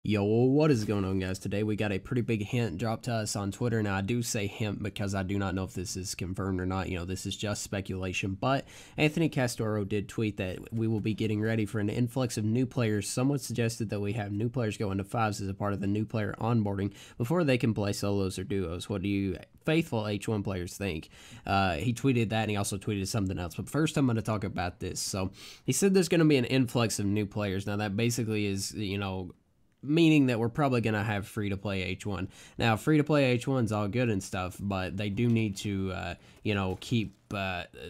Yo, what is going on, guys? Today we got a pretty big hint dropped to us on Twitter. Now, I do say hint because I do not know if this is confirmed or not. This is just speculation. But Anthony Castoro did tweet that we will be getting ready for an influx of new players. Someone suggested that we have new players go into fives as a part of the new player onboarding before they can play solos or duos. What do you faithful H1 players think? He tweeted that, and he also tweeted something else. But first, I'm going to talk about this. So he said there's going to be an influx of new players. Now, that basically is, meaning that we're probably going to have free-to-play H1. Now, free-to-play H1 is all good and stuff, but they do need to,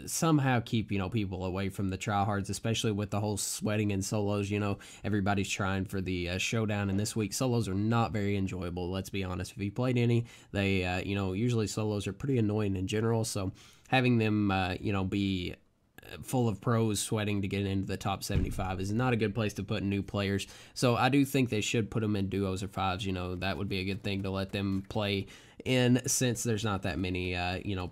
somehow keep, people away from the tryhards, especially with the whole sweating and solos. Everybody's trying for the showdown, and this week solos are not very enjoyable, let's be honest. If you played any, they, usually solos are pretty annoying in general, so having them, be full of pros sweating to get into the top 75 is not a good place to put new players. So I do think they should put them in duos or fives. That would be a good thing to let them play in, since there's not that many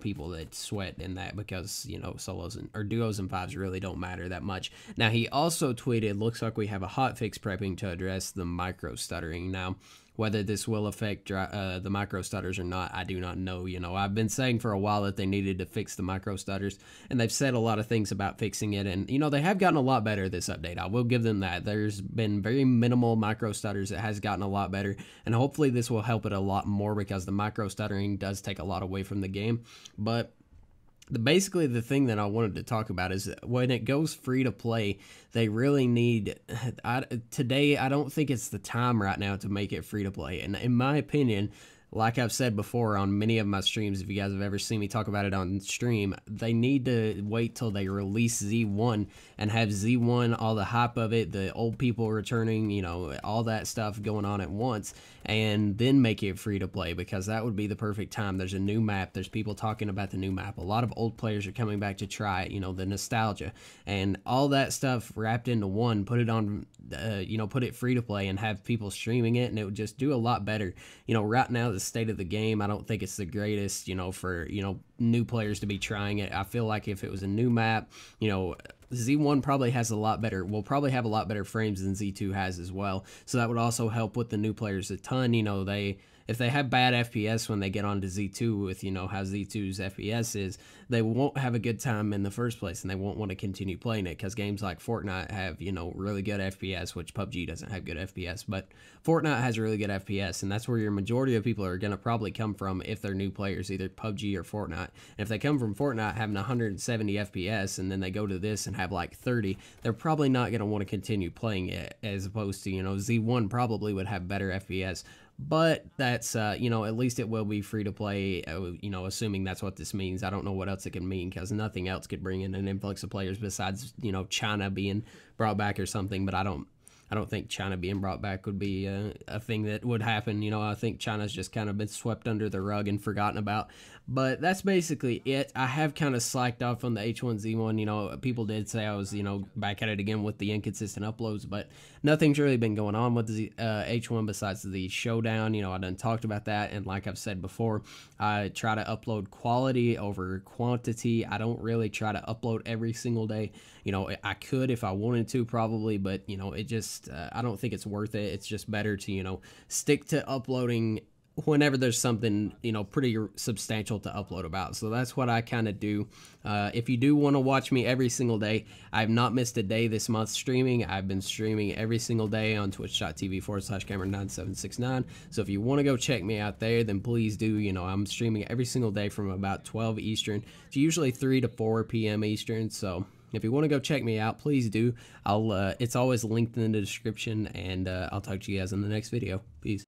people that sweat in that, because solos or duos and fives really don't matter that much. Now, he also tweeted, looks like we have a hotfix prepping to address the micro stuttering. Now, whether this will affect the micro stutters or not, I do not know. I've been saying for a while that they needed to fix the micro stutters, and they've said a lot of things about fixing it, and they have gotten a lot better this update. I will give them that. There's been very minimal micro stutters. It has gotten a lot better, and hopefully this will help it a lot more, because the micro stuttering does take a lot away from the game. But basically, the thing that I wanted to talk about is when it goes free to play, they really need. Today, I don't think it's the time right now to make it free to play. And in my opinion, like I've said before on many of my streams, if you guys have ever seen me talk about it on stream, they need to wait till they release Z1 and have Z1, all the hype of it, the old people returning, all that stuff going on at once, and then make it free to play, because that would be the perfect time. There's a new map. There's people talking about the new map. A lot of old players are coming back to try it, the nostalgia and all that stuff wrapped into one. Put it on, put it free to play and have people streaming it, and it would just do a lot better. Right now, the state of the game, I don't think it's the greatest, for, new players to be trying it. I feel like if it was a new map, Z1 probably has will probably have a lot better frames than Z2 has as well. So that would also help with the new players a ton. If they have bad FPS when they get onto Z2 with, how Z2's FPS is, they won't have a good time in the first place, and they won't want to continue playing it, because games like Fortnite have, really good FPS, which PUBG doesn't have good FPS, but Fortnite has really good FPS, and that's where your majority of people are going to probably come from if they're new players, either PUBG or Fortnite. And if they come from Fortnite having 170 FPS, and then they go to this and have like 30, they're probably not going to want to continue playing it, as opposed to, Z1 probably would have better FPS. But that's, at least it will be free to play, assuming that's what this means. I don't know what else it can mean, because nothing else could bring in an influx of players besides, China being brought back or something. But I don't think China being brought back would be a thing that would happen. I think China's just kind of been swept under the rug and forgotten about. But that's basically it. I have kind of slacked off on the H1Z1. People did say I was, back at it again with the inconsistent uploads, but nothing's really been going on with the H1 besides the showdown. I done talked about that, and like I've said before, I try to upload quality over quantity. I don't really try to upload every single day. I could if I wanted to, probably, but, it just, I don't think it's worth it. It's just better to, stick to uploading whenever there's something, pretty substantial to upload about. So that's what I kind of do. If you do want to watch me every single day, I've not missed a day this month streaming. I've been streaming every single day on twitch.tv/Cameron9769. So if you want to go check me out there, then please do. I'm streaming every single day from about 12 Eastern to usually 3 to 4 p.m. Eastern. So if you want to go check me out, please do. It's always linked in the description, and I'll talk to you guys in the next video. Peace.